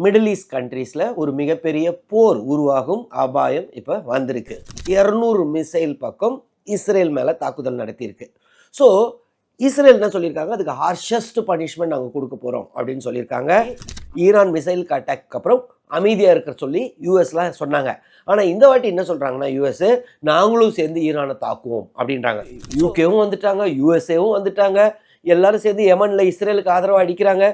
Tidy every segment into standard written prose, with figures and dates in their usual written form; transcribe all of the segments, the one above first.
Middle east கண்ட்ரீஸில் ஒரு மிகப்பெரிய போர் உருவாகும் அபாயம் இப்போ வந்திருக்கு. 200 மிசைல் பக்கம் இஸ்ரேல் மேலே தாக்குதல் நடத்தியிருக்கு. ஸோ இஸ்ரேல் என்ன சொல்லியிருக்காங்க, அதுக்கு ஹார்ஷஸ்ட் பனிஷ்மெண்ட் நாங்கள் கொடுக்க போகிறோம் அப்படின்னு சொல்லியிருக்காங்க. ஈரான் மிசைலுக்கு அட்டாக்கு அப்புறம் அமைதியாக இருக்கிற சொல்லி யூஎஸ்லாம் சொன்னாங்க. ஆனால் இந்த வாட்டி என்ன சொல்கிறாங்கன்னா, யூஎஸ் நாங்களும் சேர்ந்து ஈரானை தாக்குவோம் அப்படின்றாங்க. யூகேவும் வந்துட்டாங்க, யூஎஸ்ஏவும் வந்துட்டாங்க, எல்லாரும் சேர்ந்து யமனில் இஸ்ரேலுக்கு ஆதரவாக அடிக்கிறாங்க.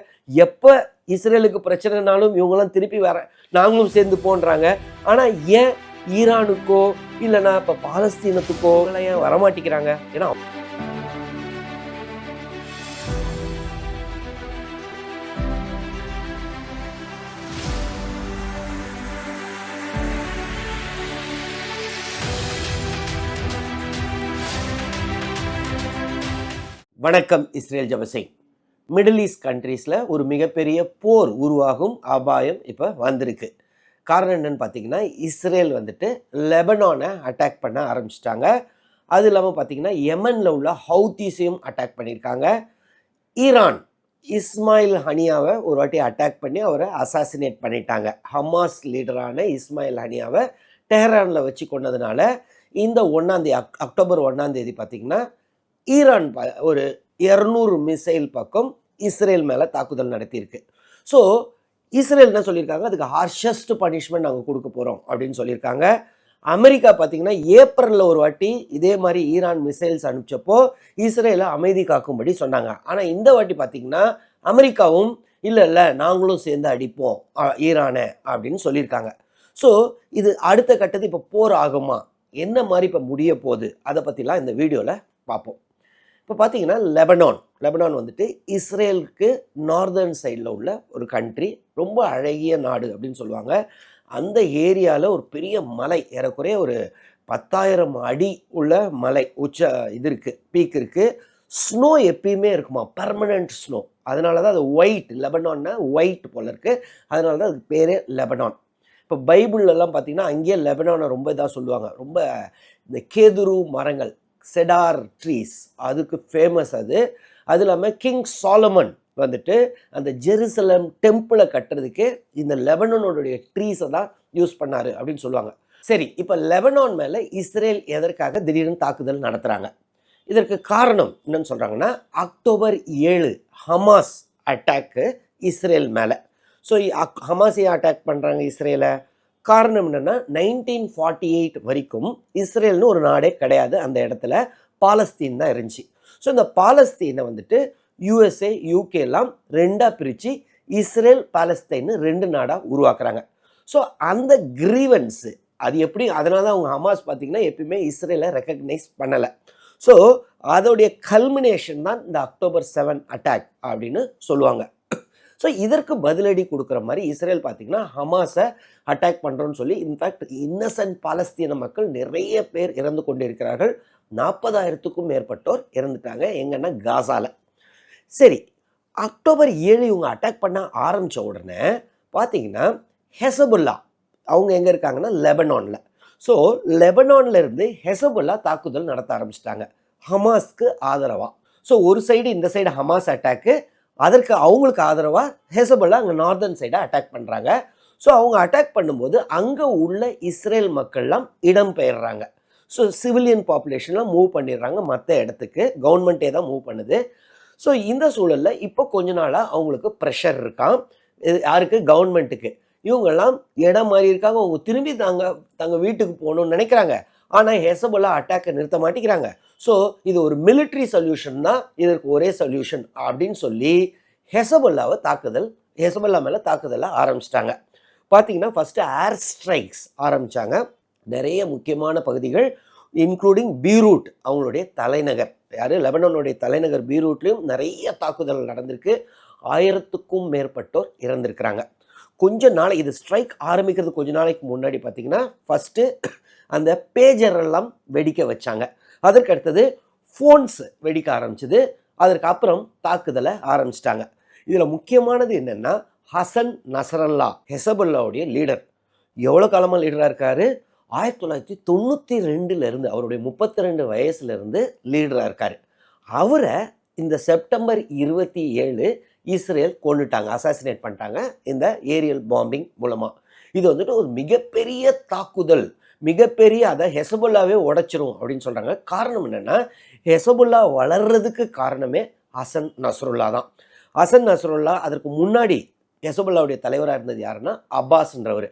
எப்போ இஸ்ரேலுக்கு பிரச்சனைனாலும் இவங்கெல்லாம் திருப்பி வர நாங்களும் சேர்ந்து போன்றாங்க. ஆனால் ஏன் ஈரானுக்கோ இல்லைன்னா இப்போ பாலஸ்தீனத்துக்கோ ஏன் வரமாட்டேங்கிறாங்க? ஏன்னா வணக்கம். இஸ்ரேல் ஜபசிங். மிடில் ஈஸ்ட் கண்ட்ரீஸில் ஒரு மிகப்பெரிய போர் உருவாகும் அபாயம் இப்போ வந்திருக்கு. காரணம் என்னன்னு பார்த்தீங்கன்னா, இஸ்ரேல் வந்துட்டு லெபனானை அட்டாக் பண்ண ஆரம்பிச்சிட்டாங்க. அது இல்லாமல் பார்த்தீங்கன்னா, யமனில் உள்ள ஹவுத்தீஸையும் அட்டாக் பண்ணியிருக்காங்க. ஈரான் இஸ்மாயில் ஹனியாவை ஒரு வாட்டி அட்டாக் பண்ணி அவரை அசாசினேட் பண்ணிட்டாங்க. ஹமாஸ் லீடரான இஸ்மாயில் ஹனியாவை டெஹரானில் வச்சு கொண்டதுனால இந்த அக்டோபர் 1 பார்த்தீங்கன்னா, ஈரான் ஒரு 200 மிசைல் பக்கம் இஸ்ரேல் மேலே தாக்குதல் நடத்தியிருக்கு. ஸோ இஸ்ரேல் என்ன சொல்லியிருக்காங்க, அதுக்கு ஹார்ஷஸ்ட் பனிஷ்மெண்ட் நாங்கள் கொடுக்க போகிறோம் அப்படின்னு சொல்லியிருக்காங்க. அமெரிக்கா பார்த்தீங்கன்னா, ஏப்ரலில் ஒரு வாட்டி இதே மாதிரி ஈரான் மிசைல்ஸ் அனுப்பிச்சப்போ இஸ்ரேலை அமைதி காக்கும்படி சொன்னாங்க. ஆனால் இந்த வாட்டி பார்த்தீங்கன்னா, அமெரிக்காவும் இல்லை நாங்களும் சேர்ந்து அடிப்போம் ஈரானை அப்படின்னு சொல்லியிருக்காங்க. ஸோ இது அடுத்த கட்டத்து இப்போ போர் ஆகுமா, என்ன மாதிரி இப்போ முடிய போகுது, அதை பற்றிலாம் இந்த வீடியோவில் பார்ப்போம். இப்போ பார்த்தீங்கன்னா, லெபனான் வந்துட்டு இஸ்ரேலுக்கு நார்தர்ன் சைடில் உள்ள ஒரு கண்ட்ரி, ரொம்ப அழகிய நாடு அப்படின்னு சொல்லுவாங்க. அந்த ஏரியாவில் ஒரு பெரிய மலை, ஏறக்குறைய ஒரு 10,000 அடி உள்ள மலை இது இருக்குது, பீக் இருக்குது. ஸ்னோ எப்பயுமே இருக்குமா, பர்மனண்ட் ஸ்னோ. அதனால தான் அது லெபனான்னா ஒயிட் போல இருக்குது. அதனால தான் அதுக்கு பேரே லெபனான். இப்போ பைபிள்லாம் பார்த்தீங்கன்னா, அங்கேயே லெபனானை ரொம்ப இதாக சொல்லுவாங்க. ரொம்ப இந்த கேதுரு மரங்கள், செடார் ட்ரீஸ், அதுக்கு ஃபேமஸ் அது. அது இல்லாமல் கிங் சாலமன் வந்துட்டு அந்த ஜெருசலம் டெம்பிளை கட்டுறதுக்கு இந்த லெபனானுடைய ட்ரீஸை தான் யூஸ் பண்ணார் அப்படின்னு சொல்லுவாங்க. சரி, இப்போ லெபனான் மேலே இஸ்ரேல் எதற்காக திடீர்னு தாக்குதல் நடத்துகிறாங்க? இதற்கு காரணம் என்னன்னு சொல்கிறாங்கன்னா, அக்டோபர் 7 ஹமாஸ் அட்டாக்கு இஸ்ரேல் மேலே. ஸோ ஹமாஸையே அட்டாக் பண்ணுறாங்க இஸ்ரேலை. காரணம் என்னென்னா, 1948 வரைக்கும் இஸ்ரேல்னு ஒரு நாடே கிடையாது. அந்த இடத்துல பாலஸ்தீன் தான் இருந்துச்சு. ஸோ இந்த பாலஸ்தீனை வந்துட்டு யூஎஸ்ஏ யூகேலாம் ரெண்டாக பிரித்து இஸ்ரேல் பாலஸ்தீன்னு 2 நாடாக உருவாக்குறாங்க. ஸோ அந்த கிரீவன்ஸு அது எப்படி, அதனால தான் அவங்க ஹமாஸ் பார்த்திங்கன்னா எப்பயுமே இஸ்ரேலை ரெக்கக்னைஸ் பண்ணலை. ஸோ அதோடைய கல்மினேஷன் தான் இந்த அக்டோபர் 7 அட்டாக் அப்படின்னு சொல்லுவாங்க. ஸோ இதற்கு பதிலடி கொடுக்குற மாதிரி இஸ்ரேல் பார்த்திங்கன்னா ஹமாஸை அட்டாக் பண்ணுறோன்னு சொல்லி, இன்ஃபேக்ட் இன்னசென்ட் பாலஸ்தீன மக்கள் நிறைய பேர் இறந்து கொண்டிருக்கிறார்கள். 40,000க்கும் மேற்பட்டோர் இறந்துட்டாங்க. எங்கன்னா காசாவில். சரி, அக்டோபர் 7 இவங்க அட்டாக் பண்ண ஆரம்பித்த உடனே பார்த்தீங்கன்னா, ஹெசபுல்லா அவங்க எங்கே இருக்காங்கன்னா லெபனானில். ஸோ லெபனானில் இருந்து ஹெசபுல்லா தாக்குதல் நடத்த ஆரம்பிச்சிட்டாங்க ஹமாஸ்க்கு ஆதரவாக. ஸோ ஒரு சைடு இந்த சைடு ஹமாஸ் அட்டாக்கு, அதற்கு அவங்களுக்கு ஆதரவாக ஹெசபுல்லா அங்கே நார்தர்ன் சைடாக அட்டாக் பண்ணுறாங்க. ஸோ அவங்க அட்டாக் பண்ணும்போது அங்கே உள்ள இஸ்ரேல் மக்கள்லாம் இடம் பெயர்றாங்க. ஸோ சிவிலியன் பாப்புலேஷன்லாம் மூவ் பண்ணிடுறாங்க மற்ற இடத்துக்கு. கவர்மெண்ட்டே தான் மூவ் பண்ணுது. ஸோ இந்த சூழலில் இப்போ கொஞ்ச நாளாக அவங்களுக்கு ப்ரெஷர் இருக்கான். யாருக்கு? கவர்மெண்ட்டுக்கு. இவங்கெல்லாம் இடம் மாறி இருக்காங்க, அவங்க திரும்பி தங்க வீட்டுக்கு போகணும்னு நினைக்கிறாங்க. ஆனால் ஹெசபுல்லா அட்டாக்கை நிறுத்த மாட்டேங்கிறாங்க. ஸோ இது ஒரு மிலிட்ரி சொல்யூஷன் தான், இதற்கு ஒரே சொல்யூஷன் அப்படின்னு சொல்லி ஹெசபுல்லா மேலே தாக்குதலை ஆரம்பிச்சிட்டாங்க. பார்த்தீங்கன்னா, ஃபஸ்ட்டு ஏர் ஸ்ட்ரைக்ஸ் ஆரம்பித்தாங்க. நிறைய முக்கியமான பகுதிகள் இன்க்ளூடிங் பீரூட், அவங்களுடைய தலைநகர். லெபனானுடைய தலைநகர் பீரூட்லேயும் நிறைய தாக்குதல் நடந்திருக்கு. 1000க்கும் மேற்பட்டோர் இறந்திருக்கிறாங்க. இது ஸ்ட்ரைக் ஆரம்பிக்கிறது கொஞ்ச நாளைக்கு முன்னாடி பார்த்தீங்கன்னா, ஃபஸ்ட்டு அந்த பேஜர் எல்லாம் வெடிக்க வச்சாங்க. அதற்கு அடுத்தது ஃபோன்ஸ் வெடிக்க ஆரம்பிச்சது. அதற்கு அப்புறம் தாக்குதலை ஆரம்பிச்சிட்டாங்க. இதில் முக்கியமானது என்னென்னா, ஹசன் நசரல்லா ஹெசபுல்லாவுடைய லீடர். எவ்வளோ காலமாக லீடராக இருக்கார்? 1992 அவருடைய 32 வயசுலேருந்து லீடராக இருக்கார். அவரை இந்த செப்டம்பர் 27 இஸ்ரேல் கொண்டுட்டாங்க, அசாசினேட் பண்ணிட்டாங்க இந்த ஏரியல் பாம்பிங் மூலமாக. இது வந்துட்டு ஒரு மிகப்பெரிய தாக்குதல், மிகப்பெரிய அதை ஹெசபுல்லாவே உடைச்சிரும் அப்படின்னு சொல்கிறாங்க. காரணம் என்னென்னா, ஹெசபுல்லா வளர்றதுக்கு காரணமே ஹசன் நஸ்ருல்லா தான். ஹசன் நஸ்ருல்லா அதற்கு முன்னாடி ஹெசபுல்லாவுடைய தலைவராக இருந்தது யாருன்னா அப்பாஸ்ன்றவர்.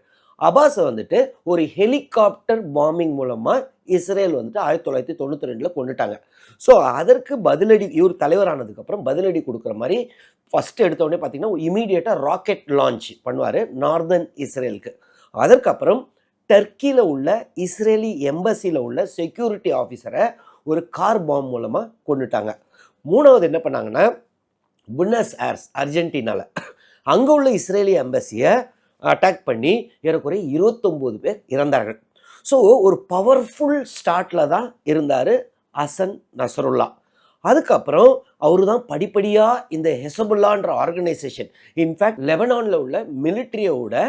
அப்பாஸை வந்துட்டு ஒரு ஹெலிகாப்டர் பாம்பிங் மூலமாக இஸ்ரேல் வந்துட்டு 1992 கொண்டுட்டாங்க. ஸோ அதற்கு பதிலடி இவர் தலைவரானதுக்கப்புறம் பதிலடி கொடுக்குற மாதிரி ஃபஸ்ட்டு எடுத்தோடனே பார்த்தீங்கன்னா இமீடியட்டாக ராக்கெட் லான்ச் பண்ணுவார் நார்தர்ன் இஸ்ரேலுக்கு. அதற்கப்புறம் டர்க்கியில் உள்ள இஸ்ரேலி எம்பசியில் உள்ள செக்யூரிட்டி ஆஃபீஸரை ஒரு கார் பாம்பு மூலமாக கொண்டுட்டாங்க. மூணாவது என்ன பண்ணாங்கன்னா, புனஸ் ஏர்ஸ் அர்ஜென்டினாவில் அங்கே உள்ள இஸ்ரேலி எம்பசியை அட்டாக் பண்ணி ஏறக்குறைய 29 பேர் இறந்தார்கள். ஸோ ஒரு பவர்ஃபுல் ஸ்டார்ட்டில் தான் இருந்தார் ஹசன் நஸ்ருல்லா. அதுக்கப்புறம் அவரு தான் படிப்படியாக இந்த ஹெசபுல்லான்ற ஆர்கனைசேஷன், இன்ஃபேக்ட் லெபனானில் உள்ள மிலிட்ரியோட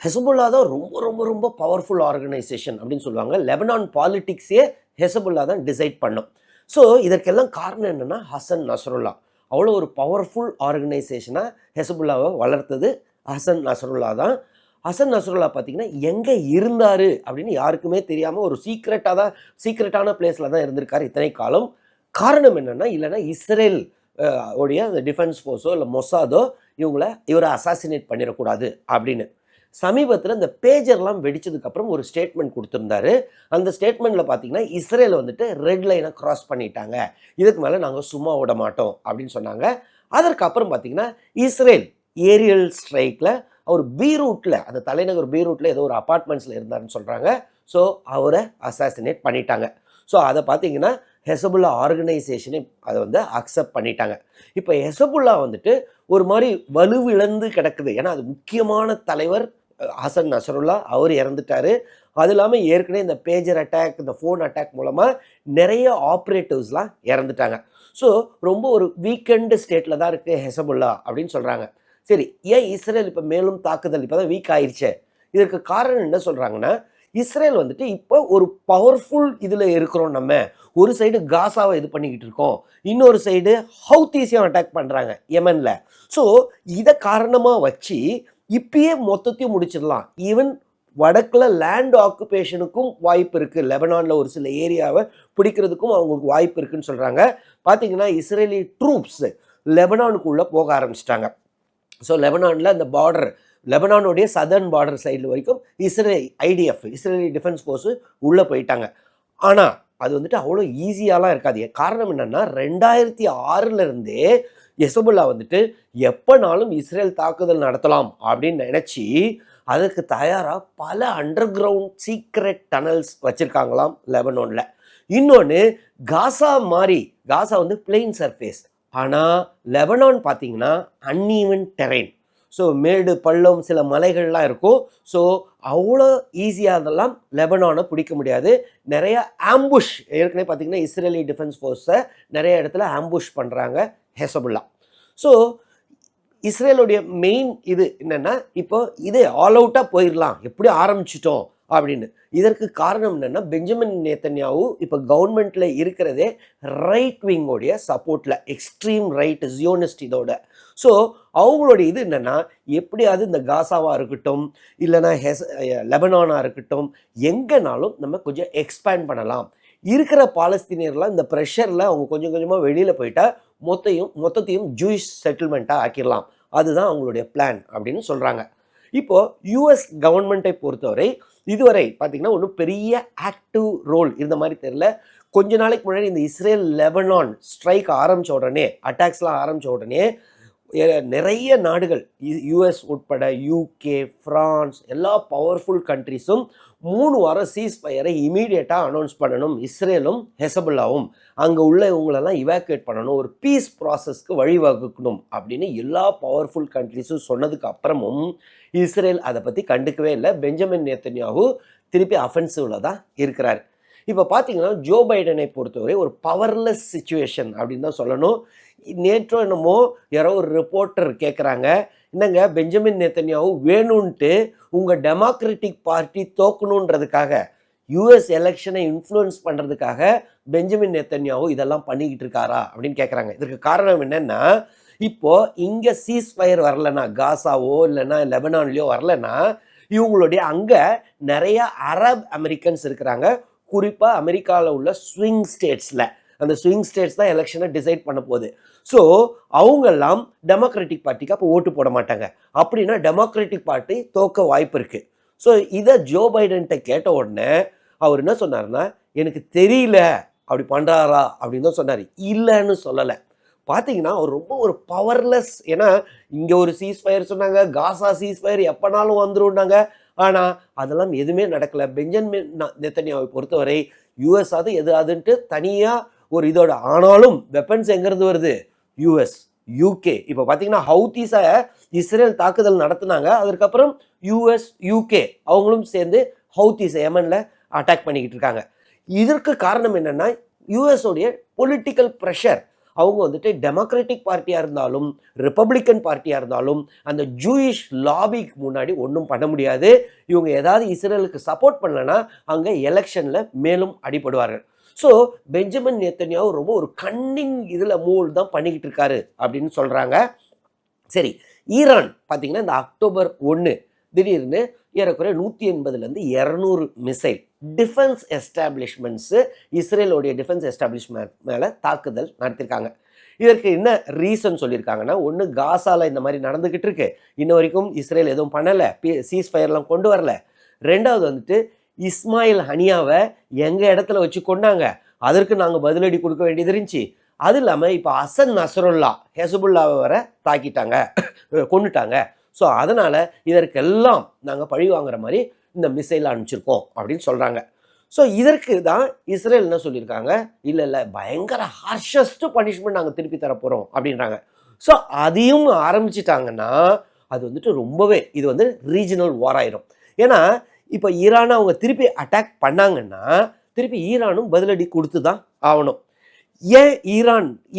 ஹெசபுல்லா தான் ரொம்ப ரொம்ப ரொம்ப பவர்ஃபுல் ஆர்கனைசேஷன் அப்படின்னு சொல்லுவாங்க. லெபனான் பாலிட்டிக்ஸே ஹெசபுல்லா தான் டிசைட் பண்ணும். ஸோ இதற்கெல்லாம் காரணம் என்னென்னா ஹசன் நஸ்ருல்லா. அவ்வளோ ஒரு பவர்ஃபுல் ஆர்கனைசேஷனாக ஹெசபுல்லாவை வளர்த்தது ஹசன் நஸ்ருல்லா தான். ஹசன் நஸ்ருல்லா பார்த்தீங்கன்னா எங்கே இருந்தார் அப்படின்னு யாருக்குமே தெரியாமல் ஒரு சீக்ரெட்டான பிளேஸில் தான் இருந்திருக்காரு இத்தனை காலம். காரணம் என்னென்னா, இல்லைன்னா இஸ்ரேல் உடைய அந்த டிஃபென்ஸ் ஃபோர்ஸோ இல்லை மொசாதோ இவரை அசாசினேட் பண்ணிடக்கூடாது அப்படின்னு. சமீபத்தில் இந்த பேஜர்லாம் வெடிச்சதுக்கப்புறம் ஒரு ஸ்டேட்மெண்ட் கொடுத்துருந்தாரு. அந்த ஸ்டேட்மெண்ட்டில் பார்த்தீங்கன்னா இஸ்ரேல் வந்துட்டு ரெட் லைனை கிராஸ் பண்ணிட்டாங்க, இதுக்கு மேலே நாங்கள் சும்மா விட மாட்டோம் அப்படின்னு சொன்னாங்க. அதற்கப்புறம் பார்த்தீங்கன்னா இஸ்ரேல் ஏரியல் ஸ்ட்ரைக்கில் அவர் பீரூட்டில், அந்த தலைநகர் பீரூட்டில் ஏதோ ஒரு அப்பார்ட்மெண்ட்ஸில் இருந்தாருன்னு சொல்கிறாங்க. ஸோ அவரை அசாசினேட் பண்ணிட்டாங்க. ஸோ அதை பார்த்தீங்கன்னா ஹெசபுல்லா ஆர்கனைசேஷனே அதை வந்து அக்செப்ட் பண்ணிட்டாங்க. இப்போ ஹெசபுல்லா வந்துட்டு ஒரு மாதிரி வலுவிழந்து கிடக்குது. ஏன்னா அது முக்கியமான தலைவர் ஹசன் நஸ்ருல்லா, அவர் இறந்துட்டார். அது இல்லாமல் ஏற்கனவே இந்த பேஜர் அட்டாக், இந்த ஃபோன் அட்டாக் மூலமாக நிறைய ஆப்ரேட்டிவ்ஸ்லாம் இறந்துட்டாங்க. ஸோ ரொம்ப ஒரு வீக்கெண்டு ஸ்டேட்டில் தான் இருக்குது ஹெசபுல்லா அப்படின்னு சொல்கிறாங்க. சரி, ஏன் இஸ்ரேல் இப்போ மேலும் தாக்குதல் இப்போ தான் வீக் ஆயிடுச்சு? இதற்கு காரணம் என்ன சொல்கிறாங்கன்னா, இஸ்ரேல் வந்துட்டு இப்போ ஒரு பவர்ஃபுல் இதில் இருக்கிறோம். நம்ம ஒரு சைடு காசாவை இது பண்ணிக்கிட்டு இருக்கோம், இன்னொரு சைடு ஹவுத்தீஸையும் அட்டாக் பண்ணுறாங்க யெமனில். ஸோ இதை காரணமாக வச்சு இப்பயே மொத்தத்தையும் முடிச்சிடலாம். ஈவன் வடக்கில் லேண்ட் ஆக்குபேஷனுக்கும் வாய்ப்பு இருக்குது, லெபனானில் ஒரு சில ஏரியாவை பிடிக்கிறதுக்கும் அவங்களுக்கு வாய்ப்பு இருக்குன்னு சொல்கிறாங்க. பார்த்தீங்கன்னா இஸ்ரேலி ட்ரூப்ஸ் லெபனானுக்குள்ளே போக ஆரம்பிச்சிட்டாங்க. ஸோ லெபனானில் அந்த பார்டர், லெபனானுடைய சதர்ன் பார்டர் சைடில் வரைக்கும் ஐடிஎஃப் இஸ்ரேலி டிஃபென்ஸ் ஃபோர்ஸு உள்ளே போயிட்டாங்க. ஆனால் அது வந்துட்டு அவ்வளோ ஈஸியாலாம் இருக்காது. காரணம் என்னென்னா 2006 ஹெசபுல்லா வந்துட்டு எப்போனாலும் இஸ்ரேல் தாக்குதல் நடத்தலாம் அப்படின்னு நினச்சி அதுக்கு தயாராக பல அண்டர் கிரவுண்ட் சீக்ரெட் டனல்ஸ் வச்சுருக்காங்களாம் லெபனானில். இன்னொன்று காசா வந்து பிளெயின் சர்ஃபேஸ், ஆனால் லெபனான் பார்த்தீங்கன்னா அன்ஈவன் டெரெயின். ஸோ மேடு பள்ளம் சில மலைகள்லாம் இருக்கும். ஸோ அவ்வளோ ஈஸியாக அதெல்லாம் லெபனானை பிடிக்க முடியாது. நிறைய ஆம்புஷ், ஏற்கனவே பார்த்தீங்கன்னா இஸ்ரேலி டிஃபென்ஸ் ஃபோர்ஸை நிறைய இடத்துல ஆம்புஷ் பண்ணுறாங்க ஹெசபுல்லா. ஸோ இஸ்ரேலுடைய மெயின் இது என்னென்னா, இப்போ இது ஆல் அவுட்டாக போயிடலாம், எப்படி ஆரம்பிச்சிட்டோம் அப்படின்னு. இதற்கு காரணம் என்னென்னா, பெஞ்சமின் நேத்தன்யாஹூ இப்போ கவர்மெண்ட்டில் இருக்கிறதே ரைட் விங்கோடைய சப்போர்ட்டில், எக்ஸ்ட்ரீம் ரைட் ஜியோனிஸ்ட் இதோட. ஸோ அவங்களுடைய இது என்னென்னா, எப்படியாவது இந்த காசாவாக இருக்கட்டும், இல்லைனா லெபனானாக இருக்கட்டும், எங்கேனாலும் நம்ம கொஞ்சம் எக்ஸ்பேண்ட் பண்ணலாம். இருக்கிற பாலஸ்தீனியர்லாம் இந்த ப்ரெஷரில் அவங்க கொஞ்சம் கொஞ்சமாக வெளியில் போயிட்டா மொத்தத்தையும் ஜூயிஷ் செட்டில்மெண்ட்டாக ஆக்கிடலாம். அதுதான் அவங்களுடைய பிளான் அப்படின்னு சொல்கிறாங்க. இப்போது யூஎஸ் கவர்மெண்ட்டை பொறுத்தவரை இதுவரை பார்த்திங்கன்னா ஒன்றும் பெரிய ஆக்டிவ் ரோல் இருந்த மாதிரி தெரியல. கொஞ்ச நாளைக்கு முன்னாடி இந்த இஸ்ரேல் லெபனான் ஸ்ட்ரைக் ஆரம்பித்த உடனே, அட்டாக்ஸ்லாம் ஆரம்பித்த உடனே நிறைய நாடுகள், யூஎஸ் உட்பட யூகே, ஃப்ரான்ஸ், எல்லா பவர்ஃபுல் கண்ட்ரிஸும் 3 வாரம் சீஸ்ஃபயரை இமீடியட்டாக அனௌன்ஸ் பண்ணணும், இஸ்ரேலும் ஹெசபுல்லாவும் அங்கே உள்ள இவங்களெல்லாம் இவாக்குவேட் பண்ணணும், ஒரு பீஸ் ப்ராசஸ்க்கு வழிவகுக்கணும் அப்படின்னு எல்லா பவர்ஃபுல் கண்ட்ரிஸும் சொன்னதுக்கு அப்புறமும் இஸ்ரேல் அதை பற்றி கண்டுக்கவே இல்லை. பெஞ்சமின் நேத்தன்யாஹூ திருப்பி அஃபென்சிவில் தான் இருக்கிறார். இப்போ பார்த்தீங்கன்னா ஜோ பைடனை பொறுத்தவரை ஒரு பவர்லெஸ் சிச்சுவேஷன் அப்படின்னு தான் சொல்லணும். நேற்றோ என்னமோ யாரோ ஒரு ரிப்போர்ட்டர் கேட்குறாங்க, என்னங்க பெஞ்சமின் நேத்தன்யாஹூ வேணும்ன்ட்டு உங்கள் டெமோக்ராட்டிக் பார்ட்டி தோக்கணுன்றதுக்காக, யூஎஸ் எலெக்ஷனை இன்ஃப்ளூயன்ஸ் பண்ணுறதுக்காக பெஞ்சமின் நேத்தன்யாஹூ இதெல்லாம் பண்ணிக்கிட்டு இருக்காரா அப்படின்னு கேட்குறாங்க. இதற்கு காரணம் என்னென்னா, இப்போ இங்கே சீஸ்ஃபயர் வரலன்னா, காசாவோ இல்லைன்னா லெபனான்லையோ வரலன்னா, இவங்களுடைய அங்கே நிறைய அரப் அமெரிக்கன்ஸ் இருக்கிறாங்க. குறிப்பாக அமெரிக்காவில் உள்ள ஸ்விங் ஸ்டேட்ஸில், அந்த ஸ்விங் ஸ்டேட்ஸ் தான் எலெக்ஷனை டிசைட் பண்ண போகுது. ஸோ அவங்கெல்லாம் டெமோக்ராட்டிக் பார்ட்டிக்கு அப்போ ஓட்டு போட மாட்டாங்க. அப்படின்னா டெமோக்ராட்டிக் பார்ட்டி தோக்க வாய்ப்பு இருக்குது. ஸோ இதை ஜோ பைடன்கிட்ட கேட்ட உடனே அவர் என்ன சொன்னார்னா, எனக்கு தெரியல அப்படி பண்ணுறாரா அப்படின்னு தான் சொன்னார், இல்லைன்னு சொல்லலை. பார்த்தீங்கன்னா அவர் ரொம்ப ஒரு பவர்லெஸ். ஏன்னா இங்கே ஒரு சீஸ்ஃபயர் சொன்னாங்க, காசா சீஸ்ஃபயர் எப்போனாலும் வந்துருன்னாங்க. ஆனால் அதெல்லாம் எதுவுமே நடக்கலை. பெஞ்சமின் நெத்தன்யாவை பொறுத்தவரை யூஎஸ் அது எது அதுன்ட்டு தனியாக ஒரு இதோட. ஆனாலும் வெப்பன்ஸ் எங்கேருந்து வருது? US, UK. இப்போ பார்த்தீங்கன்னா ஹவுத்தீஸை இஸ்ரேல் தாக்குதல் நடத்துனாங்க. அதுக்கப்புறம் யூஎஸ், யூகே அவங்களும் சேர்ந்து ஹவுத்தீஸை யமனில் அட்டாக் பண்ணிக்கிட்டு இருக்காங்க. இதற்கு காரணம் என்னென்னா யூஎஸோடைய பொலிட்டிக்கல் ப்ரெஷர். அவங்க வந்துட்டு டெமோக்ராட்டிக் பார்ட்டியாக இருந்தாலும் ரிப்பப்ளிக்கன் பார்ட்டியாக இருந்தாலும் அந்த ஜூயிஷ் லாபிக்கு முன்னாடி ஒன்றும் பண்ண முடியாது. இவங்க ஏதாவது இஸ்ரேலுக்கு சப்போர்ட் பண்ணலைன்னா அங்கே எலெக்ஷனில் மேலும் அடிபடுவார்கள். ஸோ பெஞ்சமின் நேத்தன்யாஹூ ரொம்ப ஒரு கன்னிங் இதில் மூவ் தான் பண்ணிக்கிட்டு இருக்காரு அப்படின்னு சொல்கிறாங்க. சரி, ஈரான் பார்த்தீங்கன்னா இந்த அக்டோபர் 1 திடீர்னு ஏறக்குறைய 180லேருந்து 200 மிசைல் டிஃபென்ஸ் எஸ்டாப்ளிஷ்மெண்ட்ஸு, இஸ்ரேலோடைய டிஃபென்ஸ் எஸ்டாப்ளிஷ்மெண்ட் மேலே தாக்குதல் நடத்திருக்காங்க. இதற்கு என்ன ரீசன் சொல்லியிருக்காங்கன்னா, ஒன்று காசாவில் இந்த மாதிரி நடந்துக்கிட்டு இருக்கு, இன்ன வரைக்கும் இஸ்ரேல் எதுவும் பண்ணலை, சீஸ்ஃபயர்லாம் கொண்டு வரல. ரெண்டாவது வந்துட்டு இஸ்மாயில் ஹனியாவை எங்கள் இடத்துல வச்சு கொண்டாங்க, அதற்கு நாங்கள் பதிலடி கொடுக்க வேண்டியது இருந்துச்சு. அது இல்லாமல் இப்போ ஹசன் நஸ்ருல்லா ஹெசபுல்லாவை வர தாக்கிட்டாங்க, கொண்டுட்டாங்க. ஸோ அதனால் இதற்கெல்லாம் நாங்கள் பழி வாங்குற மாதிரி இந்த மிசைல் அனுப்பிச்சிருக்கோம் அப்படின்னு சொல்கிறாங்க. ஸோ இதற்கு தான் இஸ்ரேல் என்ன சொல்லியிருக்காங்க, இல்லை இல்லை பயங்கர ஹார்ஷஸ்ட் பனிஷ்மெண்ட் நாங்கள் திருப்பி தரப்போகிறோம் அப்படின்றாங்க. ஸோ அதையும் ஆரம்பிச்சிட்டாங்கன்னா அது வந்துட்டு ரொம்பவே இது வந்து ரீஜனல் வார் ஆயிரும். ஏன்னா இப்போ ஈரானை அவங்க திருப்பி அட்டாக் பண்ணாங்கன்னா திருப்பி ஈரானும் பதிலடி கொடுத்து தான் ஆகணும். ஏன்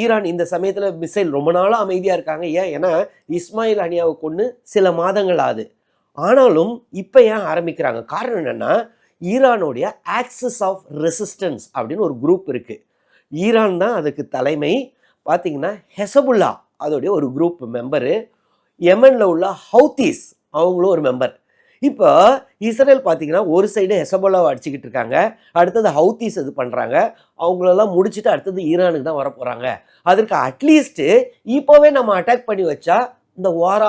ஈரான் இந்த சமயத்தில் மிசைல் ரொம்ப நாளாக அமைதியாக இருக்காங்க? ஏன்னா இஸ்மாயில் ஹனியாவை கொண்டு சில மாதங்கள் ஆகுது. ஆனாலும் இப்போ ஏன் ஆரம்பிக்கிறாங்க? காரணம் என்னென்னா, ஈரானுடைய ஆக்சிஸ் ஆஃப் ரெசிஸ்டன்ஸ் அப்படின்னு ஒரு குரூப் இருக்குது. ஈரான் தான் அதுக்கு தலைமை. பார்த்திங்கன்னா ஹெசபுல்லா அதோடைய ஒரு குரூப் மெம்பரு, யெமனில் உள்ள ஹவுத்தீஸ் அவங்களும் ஒரு மெம்பர். இப்போ இஸ்ரேல் பார்த்தீங்கன்னா ஒரு சைடு ஹெசபுல்லாவை அடிச்சுக்கிட்டு இருக்காங்க, அடுத்தது ஹவுத்தீஸ் இது பண்ணுறாங்க. அவங்களெல்லாம் முடிச்சுட்டு அடுத்தது ஈரானுக்கு தான் வரப்போகிறாங்க. அதற்கு அட்லீஸ்ட்டு இப்போவே நம்ம அட்டாக் பண்ணி வச்சா இந்த வார்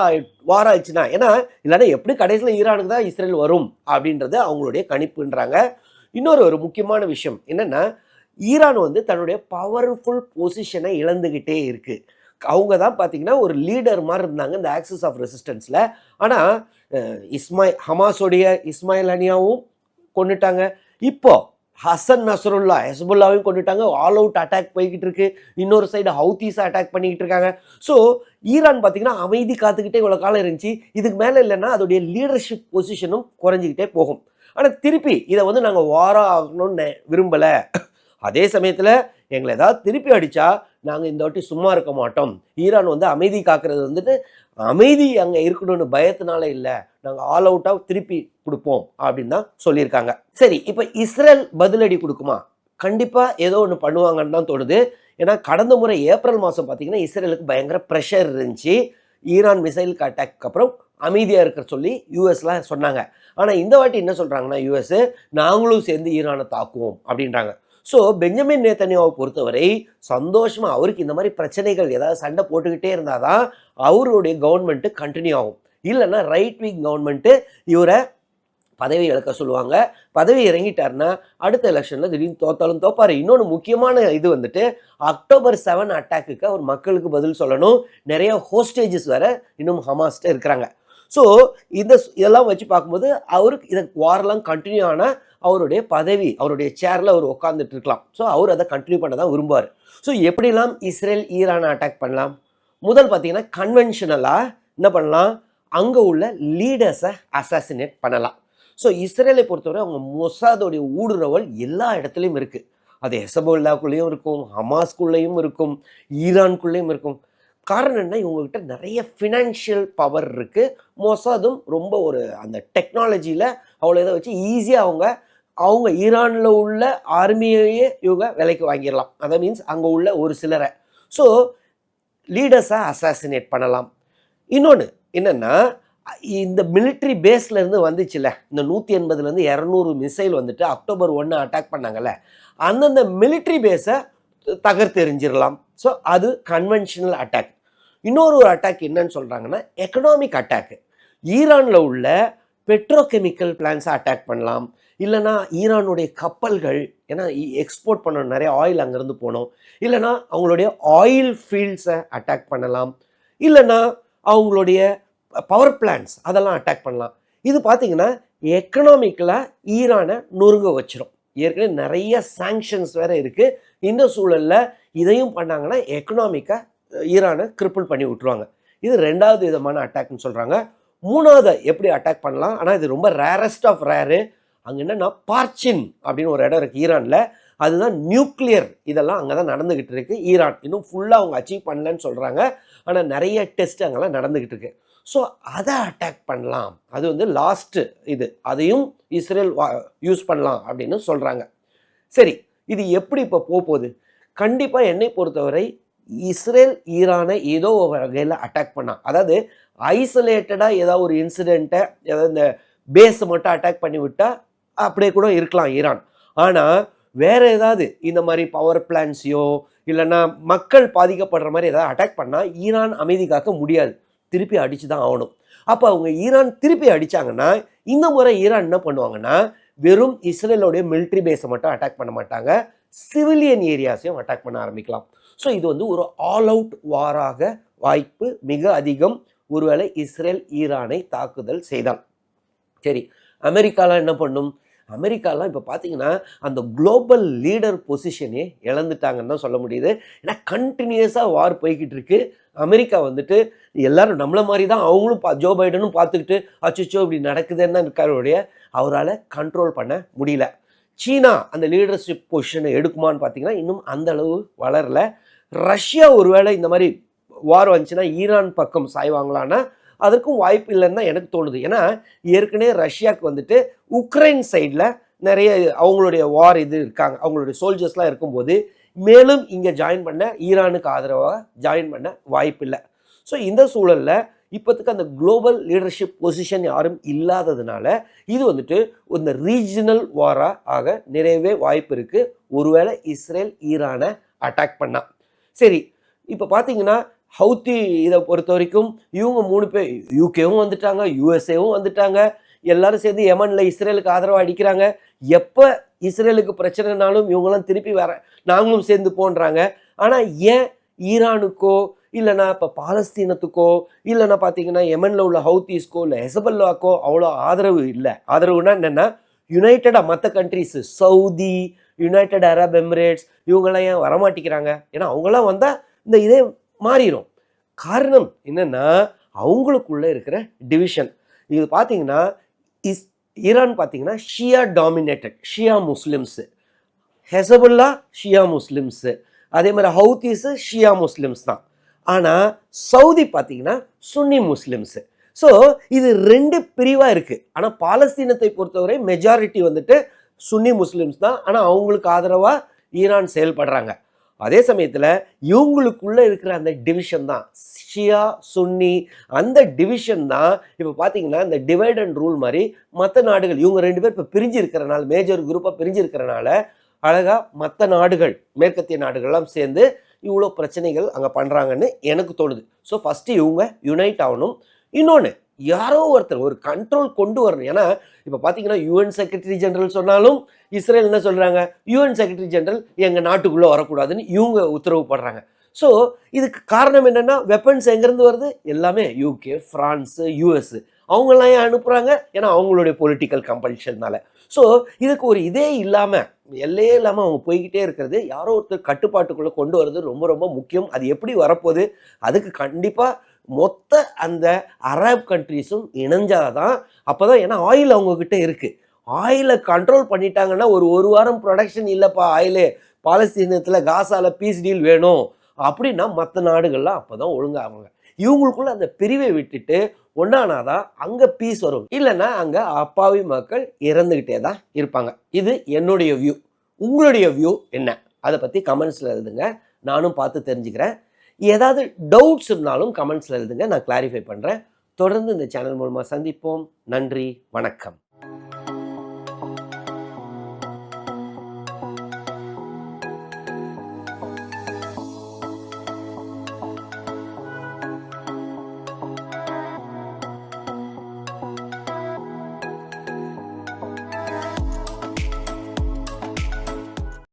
ஆயிடுச்சுன்னா, ஏன்னா இல்லைன்னா எப்படி கடைசியில் ஈரானுக்கு தான் இஸ்ரேல் வரும் அப்படின்றது அவங்களுடைய கணிப்புன்றாங்க. இன்னொரு ஒரு முக்கியமான விஷயம் என்னென்னா, ஈரான் வந்து தன்னுடைய பவர்ஃபுல் பொசிஷனை இழந்துக்கிட்டே இருக்குது. அவங்க தான் பார்த்தீங்கன்னா ஒரு லீடர் மாதிரி இருந்தாங்க இந்த ஆக்சிஸ் ஆஃப் ரெசிஸ்டன்ஸில். ஆனால் ஹமாஸோடைய இஸ்மாயில் ஹனியாவும் கொண்டுட்டாங்க, இப்போ ஹசன் நஸ்ருல்லா ஹெஸ்புல்லாவையும் கொண்டுட்டாங்க. ஆல் அவுட் அட்டாக் போய்கிட்டு இருக்கு. இன்னொரு சைடு ஹவுத்தீஸை அட்டாக் பண்ணிக்கிட்டு இருக்காங்க. ஸோ ஈரான் பார்த்தீங்கன்னா அமைதி காத்துக்கிட்டே இவ்வளோ காலம் இருந்துச்சு. இதுக்கு மேலே இல்லைன்னா அதோடைய லீடர்ஷிப் பொசிஷனும் குறைஞ்சிக்கிட்டே போகும். ஆனால் திருப்பி இதை வந்து நாங்கள் வாரம் ஆகணும்னு விரும்பலை. அதே சமயத்தில் எங்களை ஏதாவது திருப்பி அடித்தா நாங்கள் இந்த வாட்டி சும்மா இருக்க மாட்டோம். ஈரான் வந்து அமைதி காக்கிறது வந்துட்டு அமைதி அங்கே இருக்கணும்னு பயத்தினால இல்லை, நாங்கள் ஆல் அவுட்டாக திருப்பி கொடுப்போம் அப்படின்னு தான் சொல்லியிருக்காங்க. சரி, இப்போ இஸ்ரேல் பதிலடி கொடுக்குமா? கண்டிப்பாக ஏதோ ஒன்று பண்ணுவாங்கன்னு தான் தோணுது. ஏன்னா கடந்த முறை ஏப்ரல் மாதம் பார்த்தீங்கன்னா இஸ்ரேலுக்கு பயங்கர ப்ரெஷர் இருந்துச்சு. ஈரான் மிசைலுக்கு அட்டாக்கு அப்புறம் அமைதியாக இருக்கிற சொல்லி யூஎஸ்லாம் சொன்னாங்க. ஆனால் இந்த வாட்டி என்ன சொல்கிறாங்கன்னா யூஎஸ், நாங்களும் சேர்ந்து ஈரானை தாக்குவோம் அப்படின்றாங்க. ஸோ பெஞ்சமின் நேத்தன்யாவை பொறுத்தவரை சந்தோஷமாக அவருக்கு இந்த மாதிரி பிரச்சனைகள் ஏதாவது சண்டை போட்டுக்கிட்டே இருந்தால் தான் அவருடைய கவர்மெண்ட்டு கண்டினியூ ஆகும். இல்லைன்னா ரைட் விங் கவர்மெண்ட்டு இவரை பதவி இழக்க சொல்லுவாங்க. பதவி இறங்கிட்டாருன்னா அடுத்த எலெக்ஷனில் திடீர்னு தோத்தாலும் தோப்பார். இன்னொன்று முக்கியமான இது வந்துட்டு அக்டோபர் 7 அட்டாக்குக்கு அவர் மக்களுக்கு பதில் சொல்லணும். நிறைய ஹோஸ்டேஜஸ் வேறு இன்னும் ஹமாஸ்ட்டு இருக்கிறாங்க. ஸோ இதெல்லாம் வச்சு பார்க்கும்போது அவருக்கு இதை வாரெல்லாம் கண்டினியூ ஆனால் அவருடைய பதவி, அவருடைய சேரில் அவர் உட்காந்துட்டு இருக்கலாம். ஸோ அவர் அதை கண்டினியூ பண்ண தான் விரும்புவார். ஸோ எப்படிலாம் இஸ்ரேல் ஈரானை அட்டாக் பண்ணலாம்? முதல் பார்த்தீங்கன்னா கன்வென்ஷனலாக என்ன பண்ணலாம், அங்கே உள்ள லீடர்ஸை அசாசினேட் பண்ணலாம். ஸோ இஸ்ரேலை பொறுத்தவரை அவங்க மொசாதோடைய ஊடுருவல் எல்லா இடத்துலையும் இருக்குது. அது ஹெசபுல்லாக்குள்ளேயும் இருக்கும், ஹமாஸ்குள்ளேயும் இருக்கும், ஈரான்குள்ளேயும் இருக்கும். காரணம் என்ன, இவங்ககிட்ட நிறைய ஃபினான்ஷியல் பவர் இருக்குது. மொசாதும் ரொம்ப ஒரு அந்த டெக்னாலஜியில் அவ்வளோ இதை வச்சு ஈஸியாக அவங்க ஈரானில் உள்ள ஆர்மியையே இவங்க விலைக்கு வாங்கிடலாம். அதை மீன்ஸ் அங்கே உள்ள ஒரு சிலரை. ஸோ லீடர்ஸை அசாசினேட் பண்ணலாம். இன்னொன்று என்னென்னா, இந்த மிலிட்ரி பேஸ்லேருந்து வந்துச்சுல்ல, இந்த 180லேருந்து 200 மிசைல் வந்துட்டு அக்டோபர் 1 அட்டாக் பண்ணாங்கல்ல, அந்தந்த மிலிட்ரி பேஸை தகர்த்தெறிஞ்சிடலாம். ஸோ அது கன்வென்ஷனல் அட்டாக். இன்னொரு ஒரு அட்டாக் என்னன்னு சொல்கிறாங்கன்னா, எக்கனாமிக் அட்டாக்கு. ஈரானில் உள்ள பெட்ரோகெமிக்கல் பிளான்ஸை அட்டாக் பண்ணலாம். இல்லைனா ஈரானுடைய கப்பல்கள், ஏன்னா எக்ஸ்போர்ட் பண்ணணும், நிறைய ஆயில் அங்கேருந்து போகணும். இல்லைனா அவங்களுடைய ஆயில் ஃபீல்ட்ஸை அட்டாக் பண்ணலாம். இல்லைனா அவங்களுடைய பவர் பிளான்ஸ் அதெல்லாம் அட்டாக் பண்ணலாம். இது பார்த்தீங்கன்னா எக்கனாமிக்கலாக ஈரானை நொறுங்க வச்சிரும். ஏற்கனவே நிறைய சாங்ஷன்ஸ் வேறு இருக்குது. இந்த சூழலில் இதையும் பண்ணாங்கன்னா எக்கனாமிக்காக ஈரானை கிரிப்பிள் பண்ணி விட்டுருவாங்க. இது 2வது விதமான அட்டாக்னு சொல்கிறாங்க. 3வது எப்படி அட்டாக் பண்ணலாம், ஆனால் இது ரொம்ப ரேரஸ்ட் ஆஃப் ரேரு. அங்கே என்னென்னா பார்ச்சின் அப்படின்னு ஒரு இடம் இருக்குது ஈரானில். அதுதான் நியூக்ளியர் இதெல்லாம் அங்கே தான் நடந்துக்கிட்டு இருக்குது. ஈரான் இன்னும் ஃபுல்லாக அவங்க அச்சீவ் பண்ணலன்னு சொல்கிறாங்க. ஆனால் நிறைய டெஸ்ட் அங்கெல்லாம் நடந்துக்கிட்டு இருக்கு. ஸோ அதை அட்டாக் பண்ணலாம். அது வந்து லாஸ்ட்டு இது. அதையும் இஸ்ரேல் யூஸ் பண்ணலாம் அப்படின்னு சொல்கிறாங்க. சரி, இது எப்படி இப்போ போகுது? கண்டிப்பாக என்னை பொறுத்தவரை இஸ்ரேல் ஈரானை ஏதோ ஒரு வகையில் அட்டாக் பண்ணால், அதாவது ஐசோலேட்டடாக ஏதாவது ஒரு இன்சிடெண்ட்டை, ஏதாவது இந்த பேஸை மட்டும் அட்டாக் பண்ணி விட்டால் அப்படியே கூட இருக்கலாம் ஈரான். ஆனால் வேறு ஏதாவது இந்த மாதிரி பவர் பிளான்ஸையோ இல்லைன்னா மக்கள் பாதிக்கப்படுற மாதிரி ஏதாவது அட்டாக் பண்ணால் ஈரான் அமைதி காக்க முடியாது. திருப்பி அடித்து தான் ஆகணும். அப்போ அவங்க ஈரான் திருப்பி அடித்தாங்கன்னா, இந்த முறை ஈரான் என்ன பண்ணுவாங்கன்னா, வெறும் இஸ்ரேலோடைய மிலிட்ரி பேஸை மட்டும் அட்டாக் பண்ண மாட்டாங்க, சிவிலியன் ஏரியாஸையும் அட்டாக் பண்ண ஆரம்பிக்கலாம். ஸோ இது வந்து ஒரு ஆல் அவுட் வாராக வாய்ப்பு மிக அதிகம், ஒருவேளை இஸ்ரேல் ஈரானை தாக்குதல் செய்தால். சரி, அமெரிக்காலாம் என்ன பண்ணும்? அமெரிக்காலாம் இப்போ பார்த்தீங்கன்னா அந்த குளோபல் லீடர் பொசிஷனே இழந்துட்டாங்கன்னு தான் சொல்ல முடியுது. ஏன்னா கண்டினியூஸாக வார் போய்கிட்டு இருக்கு. அமெரிக்கா வந்துட்டு எல்லாரும் நம்மளை மாதிரி தான் அவங்களும் ஜோ பைடனும் பார்த்துக்கிட்டு அச்சோ இப்படி நடக்குதுன்னு தான் இருக்காருடைய, அவரால் கண்ட்ரோல் பண்ண முடியல. சீனா அந்த லீடர்ஷிப் பொசிஷனை எடுக்குமான்னு பார்த்தீங்கன்னா இன்னும் அந்த அளவு வளரல. ரஷ்யா ஒருவேளை இந்த மாதிரி வார் வந்துச்சுன்னா ஈரான் பக்கம் சாய்வாங்களான்னா அதற்கும் வாய்ப்பு இல்லைன்னு தான் எனக்கு தோணுது. ஏன்னா ஏற்கனவே ரஷ்யாவுக்கு வந்துட்டு உக்ரைன் சைடில் நிறைய அவங்களுடைய வார் இது இருக்காங்க, அவங்களுடைய சோல்ஜர்ஸ்லாம் இருக்கும்போது மேலும் இங்கே ஜாயின் பண்ண ஈரானுக்கு ஆதரவாக ஜாயின் பண்ண வாய்ப்பு இல்லை. ஸோ இந்த சூழலில் இப்போத்துக்கு அந்த குளோபல் லீடர்ஷிப் பொசிஷன் யாரும் இல்லாததுனால இது வந்துட்டு இந்த ரீஜனல் வாராக ஆக நிறையவே வாய்ப்பு இருக்குது, ஒருவேளை இஸ்ரேல் ஈரானை அட்டாக் பண்ணால். சரி, இப்போ பார்த்தீங்கன்னா ஹவுத்தி இதை பொறுத்த வரைக்கும் இவங்க 3 பேர், யூகேவும் வந்துட்டாங்க, யூஎஸ்ஏவும் வந்துட்டாங்க, எல்லாரும் சேர்ந்து யமனில் இஸ்ரேலுக்கு ஆதரவாக அடிக்கிறாங்க. எப்போ இஸ்ரேலுக்கு பிரச்சனைனாலும் இவங்களாம் திருப்பி வர நாங்களும் சேர்ந்து போன்றாங்க. ஆனால் ஏன் ஈரானுக்கோ இல்லைனா இப்போ பாலஸ்தீனத்துக்கோ இல்லைனா பார்த்தீங்கன்னா யமனில் உள்ள ஹவுத்தீஸ்க்கோ இல்லை ஹெசபல்லாக்கோ அவ்வளோ ஆதரவு இல்லை? ஆதரவுனா என்னென்னா யுனைட்டடாக மற்ற countries, Saudi, United Arab Emirates இவங்கெல்லாம் ஏன் வரமாட்டிக்கிறாங்க? ஏன்னா அவங்களாம் வந்தால் இந்த இதே மாறிடும். காரணம் என்னென்னா அவங்களுக்குள்ளே இருக்கிற டிவிஷன். இது பார்த்தீங்கன்னா ஈரான் பார்த்தீங்கன்னா ஷியா டாமினேட்டட், ஷியா முஸ்லிம்ஸு, ஹெசபுல்லா ஷியா முஸ்லிம்ஸு, அதே மாதிரி ஹவுத்தீஸு ஷியா முஸ்லிம்ஸ் தான். ஆனால் சவுதி பார்த்தீங்கன்னா சுன்னி முஸ்லிம்ஸு. ஸோ இது 2 பிரிவாக இருக்குது. ஆனால் பாலஸ்தீனத்தை பொறுத்தவரை மெஜாரிட்டி வந்துட்டு சுன்னி முஸ்லிம்ஸ் தான். ஆனால் அவங்களுக்கு ஆதரவாக ஈரான் செயல்படுறாங்க. அதே சமயத்தில் இவங்களுக்குள்ளே இருக்கிற அந்த டிவிஷன் தான் ஷியா சுன்னி, அந்த டிவிஷன் தான் இப்போ பார்த்தீங்கன்னா இந்த டிவைட் அண்ட் ரூல் மாதிரி மற்ற நாடுகள் இவங்க 2 பேர் இப்போ பிரிஞ்சு இருக்கிறனால, மேஜர் குரூப்பாக பிரிஞ்சு இருக்கிறனால அழகாக மற்ற நாடுகள், மேற்கத்திய நாடுகள்லாம் சேர்ந்து இவ்வளோ பிரச்சனைகள் அங்கே பண்ணுறாங்கன்னு எனக்கு தோணுது. ஸோ ஃபஸ்ட்டு இவங்க யுனைட் ஆகணும். இன்னொன்று, யாரோ ஒருத்தர் ஒரு கண்ட்ரோல் கொண்டு வரணும். ஏன்னா இப்போ பார்த்தீங்கன்னா யூஎன் செக்ரட்டரி ஜெனரல் சொன்னாலும் இஸ்ரேல் என்ன சொல்கிறாங்க, யூஎன் செக்ரட்டரி ஜெனரல் எங்கள் நாட்டுக்குள்ளே வரக்கூடாதுன்னு இவங்க உத்தரவு போடுறாங்க. ஸோ இதுக்கு காரணம் என்னென்னா வெப்பன்ஸ் எங்கேருந்து வருது? எல்லாமே யூகே, ஃப்ரான்ஸு, யூஎஸ் அவங்களாம் ஏன் அனுப்புகிறாங்க? ஏன்னா அவங்களுடைய பொலிட்டிக்கல் கம்பல்ஷன்னால. ஸோ இதுக்கு ஒரு இதே இல்லாமல், எல்லையே இல்லாமல் அவங்க போய்கிட்டே இருக்கிறது, யாரோ ஒருத்தர் கட்டுப்பாட்டுக்குள்ளே கொண்டு வர்றது ரொம்ப ரொம்ப முக்கியம். அது எப்படி வரப்போகுது? அதுக்கு கண்டிப்பாக மொத்த அந்த அரப் கண்ட்ரீஸும் இணைஞ்சாதான். அப்போ தான், ஏன்னா ஆயில் அவங்கக்கிட்ட இருக்குது. ஆயிலை கண்ட்ரோல் பண்ணிட்டாங்கன்னா ஒரு வாரம் ப்ரொடக்ஷன் இல்லைப்பா ஆயிலே, பாலஸ்தீனத்தில் காசாவில் பீஸ் டீல் வேணும் அப்படின்னா மற்ற நாடுகள்லாம் அப்போ தான் ஒழுங்காகுங்க. இவங்களுக்குள்ள அந்த பிரிவை விட்டுட்டு ஒன்றானாதான் அங்கே பீஸ் வரும். இல்லைன்னா அங்கே அப்பாவி மக்கள் இறந்துக்கிட்டே தான் இருப்பாங்க. இது என்னுடைய வியூ. உங்களுடைய வியூ என்ன? அதை பற்றி கமெண்ட்ஸில் எழுதுங்க, நானும் பார்த்து தெரிஞ்சுக்கிறேன். ஏதாவது டவுட்ஸ் இருந்தாலும் கமெண்ட்ஸில் எழுதுங்க, நான் கிளாரிஃபை பண்ணுறேன். தொடர்ந்து இந்த சேனல் மூலமாக சந்திப்போம். நன்றி, வணக்கம்.